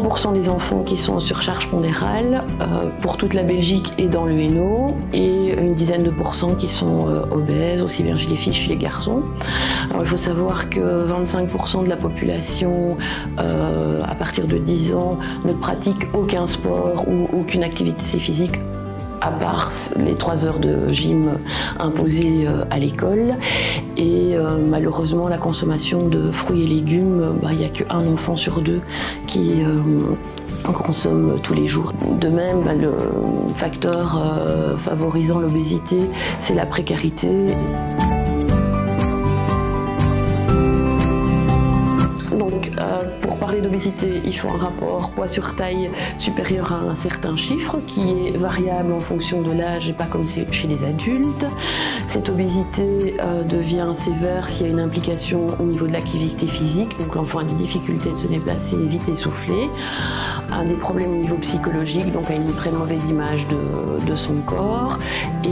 20% des enfants qui sont en surcharge pondérale pour toute la Belgique et dans le Hainaut, et une dizaine de pourcents qui sont obèses, aussi bien chez les filles que chez les garçons. Alors, il faut savoir que 25% de la population à partir de 10 ans ne pratique aucun sport ou aucune activité physique à part les 3 heures de gym imposées à l'école. Et malheureusement, la consommation de fruits et légumes, il n'y a qu'un enfant sur 2 qui consomme tous les jours. De même, le facteur favorisant l'obésité, c'est la précarité. Donc, pour parler d'obésité, il faut un rapport poids sur taille supérieur à un certain chiffre qui est variable en fonction de l'âge et pas comme chez les adultes. Cette obésité devient sévère s'il y a une implication au niveau de l'activité physique, donc l'enfant a des difficultés de se déplacer, vite essoufflé, a des problèmes au niveau psychologique, donc a une très mauvaise image de son corps, et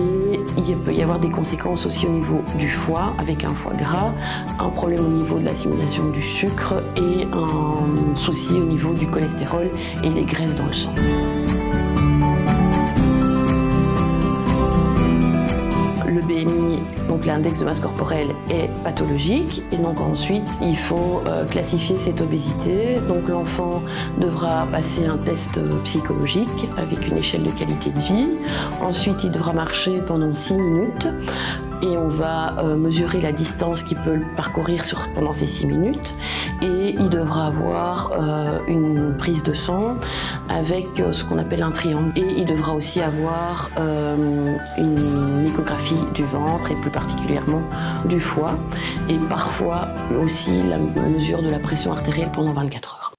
il peut y avoir des conséquences aussi au niveau du foie, avec un foie gras, un problème au niveau de l'assimilation du sucre et un souci au niveau du cholestérol et des graisses dans le sang. Le BMI, donc l'index de masse corporelle, est pathologique, et donc ensuite il faut classifier cette obésité. Donc l'enfant devra passer un test psychologique avec une échelle de qualité de vie. Ensuite il devra marcher pendant 6 minutes. Et on va mesurer la distance qu'il peut parcourir pendant ces 6 minutes. Et il devra avoir une prise de sang avec ce qu'on appelle un triangle. Et il devra aussi avoir une échographie du ventre et plus particulièrement du foie. Et parfois aussi la mesure de la pression artérielle pendant 24 heures.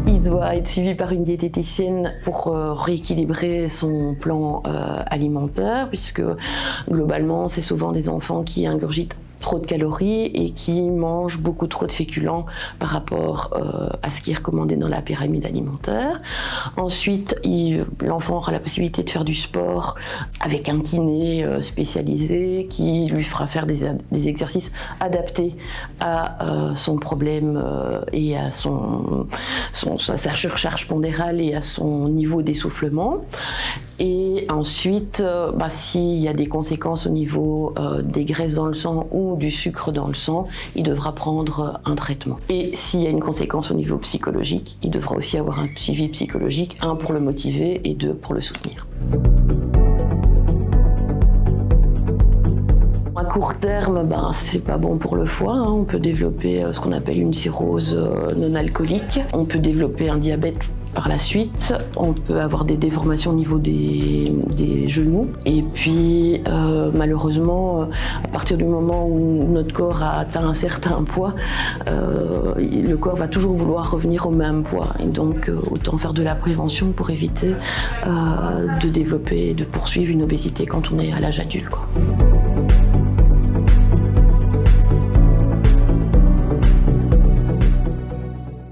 Il doit être suivi par une diététicienne pour rééquilibrer son plan alimentaire, puisque globalement c'est souvent des enfants qui ingurgitent trop de calories et qui mangent beaucoup trop de féculents par rapport à ce qui est recommandé dans la pyramide alimentaire. Ensuite, l'enfant aura la possibilité de faire du sport avec un kiné spécialisé qui lui fera faire des exercices adaptés à son problème et à sa surcharge pondérale et à son niveau d'essoufflement. Et ensuite, s'il y a des conséquences au niveau des graisses dans le sang ou du sucre dans le sang, il devra prendre un traitement. Et s'il y a une conséquence au niveau psychologique, il devra aussi avoir un suivi psychologique, 1 pour le motiver et 2 pour le soutenir. À court terme, c'est pas bon pour le foie. On peut développer ce qu'on appelle une cirrhose non alcoolique. On peut développer un diabète par la suite. On peut avoir des déformations au niveau des genoux. Et puis, malheureusement, à partir du moment où notre corps a atteint un certain poids, le corps va toujours vouloir revenir au même poids. Et donc, autant faire de la prévention pour éviter de développer et de poursuivre une obésité quand on est à l'âge adulte, quoi.